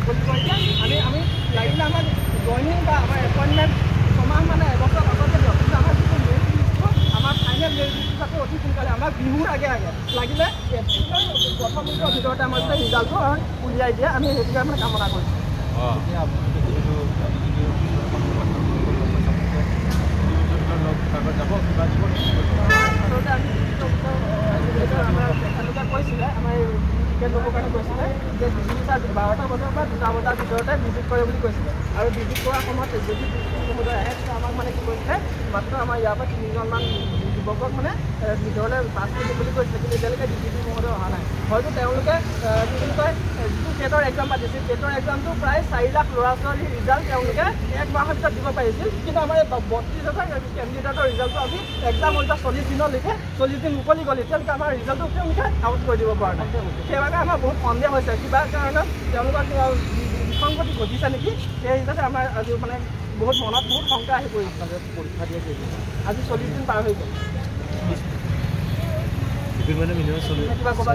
মুকলি কৰি দিয়ে আমি লাগিলে আমাৰ জইনিং বা আমাৰ এপইণ্টমেণ্ট 6 মাহ মানে এবছৰ আগতে দিয়ক কিন্তু আমাৰ যিটো মেইন লিষ্টটো আমাৰ ফাইনেল লিষ্টটো অতি সোনকালে আমাৰ বিহুৰ আগে লাগিলে এপ্ৰিলৰ প্ৰথম উইকৰ ভিতৰতে আমাৰ যে ৰিজাল্টটো উলিয়াই দিয়ে আমি সেইটোকে মানে কামনা কৰিছোঁ কৈছিলে আমাৰ টিকেট ল'বৰ কাৰণে কৈছিলে যে 12টা বজাৰ পৰা 2টা বজাৰ ভিতৰতে ভিজিট কৰে বুলি কৈছিলে আৰু ভিজিট কৰাৰ সময়ত যদি মহোদয় আহে তেতিয়া আমাক মানে কি কৰিছিলে মাত্ৰ আমাৰ ইয়াৰ পৰা 3জনমান যুৱকক মানে ভিতৰলৈ পাছ কৰিব বুলি কৈছিলে কিন্তু এতিয়ালৈকে ডিজিপি মহোদয় অহা নাই হয়তো তেওঁলোকে কি বুলি কয় যিটো টেটৰ এক্সাম পাতিছিল টেটৰ এক্সামটো প্ৰায় 4 লাখ ল'ৰা ছোৱালীৰ ৰিজাল্ট তেওঁলোকে 1 মাহৰ ভিতৰত দিব পাৰিছিল কিন্তু আমাৰ 32,000 কেণ্ডিডেটৰ ৰিজাল্টটো আমি এক্সাম হ'ল 40 দিনলৈকে 40 দিন মুকলি গ'ল এতিয়ালৈকে আমাৰ ৰিজাল্টটো তেওঁলোকে আউট কৰি দিব পৰা নাই সেইবাবে আমাৰ বহুত সন্দেহ হৈছে কিবা কাৰণত তেওঁলোকৰ কিবা বিসংগতি ঘটিছে নেকি সেই হিচাপে আমাৰ আজি মানে বহুত মনত বহুত শংকা আহি পৰিছে পৰীক্ষা দিয়ে আজি 40 দিন পাৰ হৈ গ'ল কিবা ক'বা